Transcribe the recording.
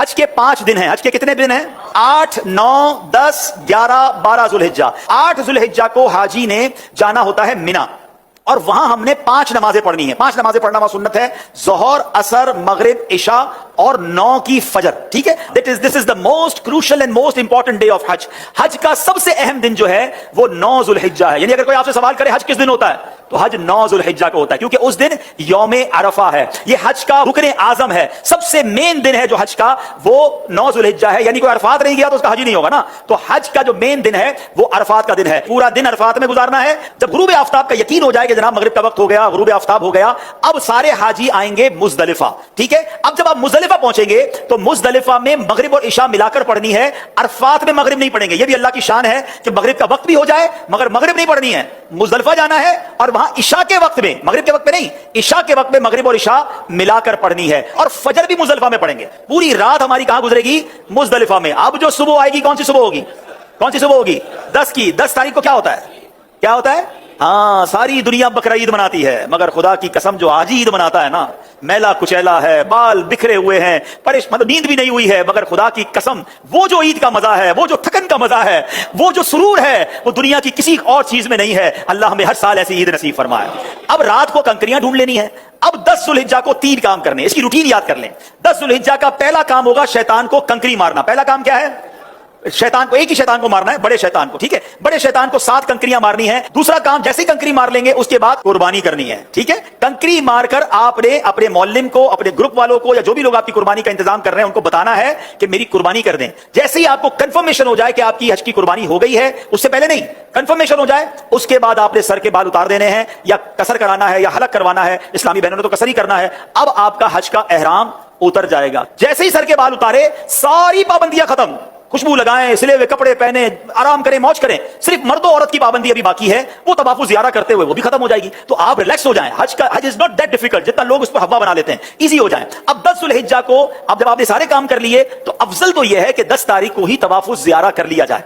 حج کے 5 دن ہیں. حج کے کتنے دن ہیں؟ 8 9 10 11 12 ذوالحجہ. 8 ذوالحجہ کو حاجی نے جانا ہوتا ہے مینا, اور وہاں ہم نے 5 نمازیں پڑھنی ہیں. 5 نمازیں پڑھنا وہاں سنت ہے, ظہر, عصر, مغرب, عشاء اور 9 کی فجر. ٹھیک ہے, this is the most crucial and most important day of Hajj. حج کا سب سے اہم دن جو ہے وہ 9 ذوالحجہ ہے. یعنی اگر کوئی آپ سے سوال کرے حج کس دن ہوتا ہے, تو حج 9 ذوالحجہ کو ہوتا ہے, کیونکہ اس دن یوم عرفہ ہے. یہ حج کا رکن اعظم ہے, سب سے مین دن ہے جو حج کا, وہ 9 ذوالحجہ ہے. یعنی کوئی عرفات نہیں گیا تو اس کا حج ہی نہیں ہوگا نا. تو حج کا جو مین دن ہے وہ عرفات کا دن ہے. پورا دن عرفات میں گزارنا ہے. جب غروب آفتاب کا یقین ہو جائے کہ جناب مغرب کا وقت ہو گیا, غروب آفتاب ہو گیا, اب سارے حاجی آئیں گے مزدلفہ. ٹھیک ہے, اب جب آپ مزدلفہ پہنچیں گے تو مزدلفہ میں مغرب اور عشاء ملا کر پڑھنی ہے. عرفات میں مغرب نہیں پڑھیں گے. یہ بھی اللہ کی شان ہے کہ مغرب کا وقت بھی ہو جائے مگر مغرب نہیں پڑھنی ہے. مزدلفہ جانا ہے اور وہاں عشاء کے وقت میں, مغرب کے وقت میں نہیں, عشاء کے وقت میں مغرب اور عشاء ملا کر پڑھنی ہے. اور فجر بھی مزدلفہ میں پڑھیں گے. پوری رات ہماری کہاں گزرے گی؟ مزدلفہ میں. اب جو صبح آئے گی, کون سی صبح ہوگی؟ کون سی صبح ہوگی؟ 10 کی. 10 تاریخ کو کیا ہوتا ہے؟ کیا ہوتا ہے؟ ہاں, ساری دنیا بقرعید مناتی ہے مگر خدا کی قسم جو آج عید مناتا ہے نا, میلا کچیلا ہے, بال بکھرے ہوئے ہیں, مطلب نیند بھی نہیں ہوئی ہے, مگر خدا کی قسم وہ جو عید کا مزہ ہے, وہ جو تھکن کا مزہ ہے, وہ جو سرور ہے, وہ دنیا کی کسی اور چیز میں نہیں ہے. اللہ ہمیں ہر سال ایسی عید نصیب فرمائے. اب رات کو کنکریاں ڈھونڈ لینی ہے. اب 10 ذوالحجہ کو 3 کام کرنے, اس کی روٹین یاد کر لیں. 10 ذوالحجہ کا پہلا کام ہوگا شیطان کو کنکری مارنا. پہلا کام کیا ہے؟ شیطان کو, ایک ہی شیطان کو مارنا ہے, بڑے شیطان کو. ٹھیک ہے, بڑے شیطان کو 7 کنکریاں مارنی ہے. دوسرا کام, جیسے ہی کنکری مار لیں گے اس کے بعد قربانی کرنی ہے. ٹھیک ہے, کنکری مار کر آپ نے اپنے معلم کو, اپنے گروپ والوں کو, یا جو بھی لوگ آپ کی قربانی کا انتظام کر رہے ہیں ان کو بتانا ہے کہ میری قربانی کر دیں. جیسے ہی آپ کو کنفرمیشن ہو جائے کہ آپ کی حج کی قربانی ہو گئی ہے, اس سے پہلے نہیں, کنفرمیشن ہو جائے, اس کے بعد آپ نے سر کے بال اتار دینے ہیں, یا قصر کرانا ہے, یا حلق کروانا ہے. اسلامی بہنوں نے تو قصر ہی کرنا ہے. اب آپ کا حج کا احرام اتر جائے گا. جیسے ہی سر کے بال اتارے, ساری پابندیاں ختم. خوشبو لگائیں, سلے ہوئے کپڑے پہنے, آرام کریں, موج کریں. صرف مرد و عورت کی پابندی ابھی باقی ہے, وہ طواف زیارہ کرتے ہوئے وہ بھی ختم ہو جائے گی. تو آپ ریلیکس ہو جائیں. حج از ناٹ دیٹ ڈیفیکلٹ جتنا لوگ اس کو ہوا بنا لیتے ہیں. ایزی ہو جائیں. اب 10 ذوالحجہ کو, اب جب آپ نے سارے کام کر لیے تو افضل تو یہ ہے کہ 10 تاریخ کو ہی طواف زیارہ کر لیا جائے.